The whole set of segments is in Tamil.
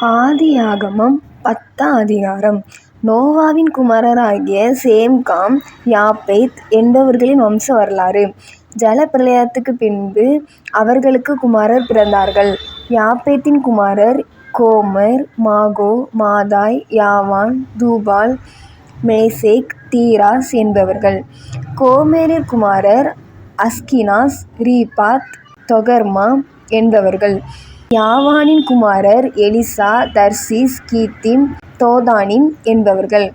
ஆதியாகமம் 10ஆம் அதிகாரம். நோவாவின் குமாரராகிய சேம், காம், யாப்பேத் என்பவர்களின் வம்ச வரலாறு. ஜல பிரளயத்துக்குப் பின்பு அவர்களுக்கு குமாரர் பிறந்தார்கள். யாப்பேத்தின் குமாரர் கோமர், மாகோ, மாதாய், யாவான், தூபால், மேசேக், தீராஸ் என்பவர்கள். கோமேரின் குமாரர் அஸ்கினாஸ், ரீபாத், தொகர்மா என்பவர்கள். யாவானின் குமாரர் எலிசா, தர்சீஸ், கீத்திம், தோதானிம் என்பவர்கள்.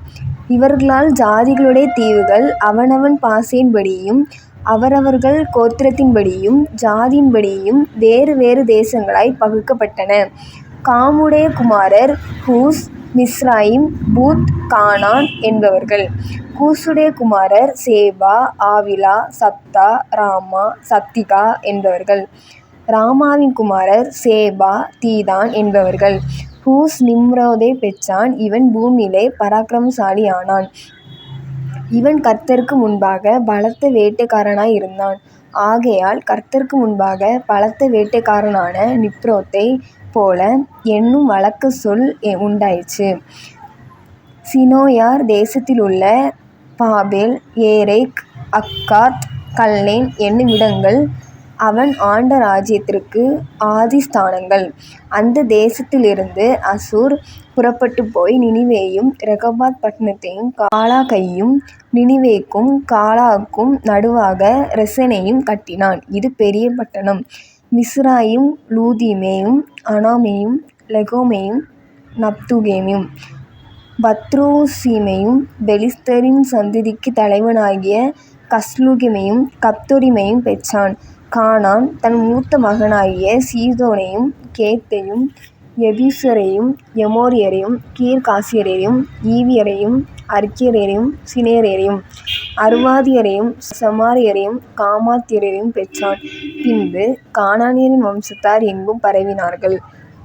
இவர்களால் ஜாதிகளுடைய தீவுகள் அவனவன் பாஷையின்படியும் அவரவர்கள் கோத்திரத்தின்படியும் ஜாதியின்படியும் வேறு வேறு தேசங்களாய்ப் பகுக்கப்பட்டன. காமுடைய குமாரர் கூஸ், மிஸ்ராயிம், பூத், கானான் என்பவர்கள். கூசுடைய குமாரர் சேபா, ஆவிலா, சப்தா, ராமா, சப்திகா என்பவர்கள். ராமாவின் குமாரர் சேபா, தீதான் என்பவர்கள். கூஸ் நிம்ரோதைப் பெற்றான். இவன் பூமியிலே பராக்கிரமசாலி ஆனான். இவன் கர்த்தருக்கு முன்பாக பலத்த வேட்டைக்காரனாய் இருந்தான். ஆகையால் கர்த்தருக்கு முன்பாக பலத்த வேட்டைக்காரனான நிம்ரோதைப் போல என்னும் வழக்கச் சொல் உண்டாயிற்று. சினோயார் தேசத்திலுள்ள பாபேல், ஏரேக், அக்காத், கல்னேன் என்னுமிடங்கள் அவன் ஆண்ட ராஜ்யத்திற்கு ஆதிஸ்தானங்கள். அந்த தேசத்திலிருந்து அசூர் புறப்பட்டுப்போய் நினிவேயையும் ரெகொபாத் பட்டணத்தையும் காலாகையும் நினிவேக்கும் காலாகுக்கும் நடுவாக ரெசனையும் கட்டினான். இது பெரிய பட்டணம். மிஸ்ராயும், லூதீமையும், அனாமையும், லெகோமையும், நப்துகேமையும், பத்ருசீமையும், பெலிஸ்தரின் சந்ததிக்குத் தலைவனாகிய கஸ்லூகையும் கப்தொரிமையும் பெற்றான். கானான் தன் மூத்த மகனாகிய சீதோனையும், கேத்தையும், எபூசியரையும், எமோரியரையும், கீர்காசியரையும், ஈவியரையும், அர்க்கியரையும், சினேரியரையும், அர்வாதியரையும், செமாரியரையும், காமாத்தியரையும் பெற்றான். பின்பு கானானியரின் வம்சத்தார் எங்கும் பரவினார்கள்.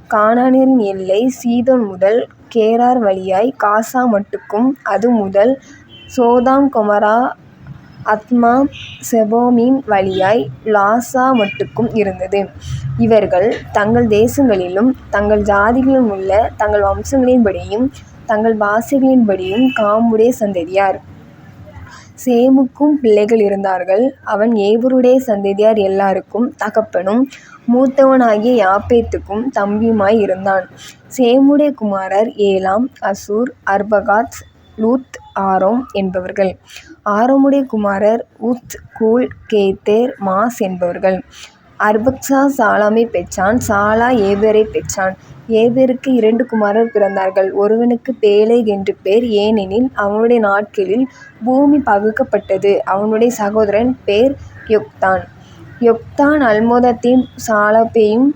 கானானியரின் எல்லை சீதோன் முதல் கேரார் வழியாய் காசா மட்டுக்கும், அது முதல் சோதோம் கொமோரா அத்மா செபோயீம் வழியாய் லாசா மட்டுக்கும் இருந்தது. இவர்கள் தங்கள் தேசங்களிலும் தங்கள் ஜாதிகளிலும் உள்ள தங்கள் வம்சங்களின்படியும் தங்கள் பாஷைகளின்படியும் காமுடைய சந்ததியார். சேமுக்கும் பிள்ளைகள் இருந்தார்கள். அவன் ஏபேருடைய சந்ததியார் எல்லாருக்கும் தகப்பனும் மூத்தவனாகிய யாப்பேத்துக்கும் தம்பியுமாய் இருந்தான். சேமுடைய குமாரர் ஏலாம், அசூர், அர்பகாத், லூத், ஆரோம் என்பவர்கள். ஆரோமுடைய குமாரர் உத், கூல், கேத்தேர், மாஸ் என்பவர்கள். அர்பக்சாத் சாலாமைப் பெற்றான். சாலா ஏபேரைப் பெற்றான். ஏபேருக்கு 2 குமாரர் பிறந்தார்கள். ஒருவனுக்கு பேலேக் என்று பேர், ஏனெனில் அவனுடைய நாட்களில் பூமி பகுக்கப்பட்டது. அவனுடைய சகோதரன் பேர் யொக்தான். யொக்தான் அல்மோதாதையும் சாலப்பையும்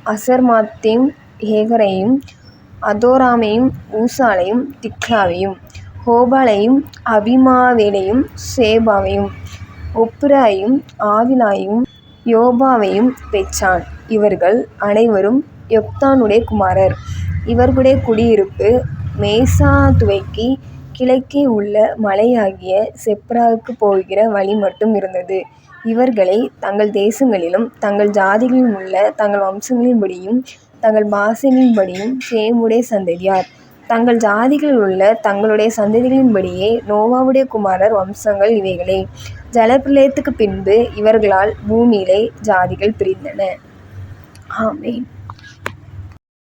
அசர்மாத்தையும் ஏகரையும் அதோராமையும் ஊசாலையும் திக்லாவையும் ஓபாலையும் அபிமாவேலையும் சேபாவையும் ஒப்ராவையும் ஆவிலாவையும் யோபாவையும் பெற்றான். இவர்கள் அனைவரும் யொக்தானுடைய குமாரர். இவர்களுடைய குடியிருப்பு மேசா துவக்கிக் கிழக்கே உள்ள மலையாகிய செப்ராவுக்குப் போகிற வழிமட்டும் இருந்தது. இவர்களே தங்கள் தேசங்களிலும் தங்கள் ஜாதிகளிலும் உள்ள தங்கள் வம்சங்களின்படியும் தங்கள் பாஷைகளின்படியும் சேமுடைய சந்ததியார். தங்கள் ஜாதிகளில் உள்ள தங்களுடைய சந்ததிகளின்படியே நோவாவுடைய குமாரர் வம்சங்கள் இவைகளே. ஜலப்பிரளயத்துக்குப் பின்பு இவர்களால் பூமியிலே ஜாதிகள் பிரிந்தன. ஆமென்.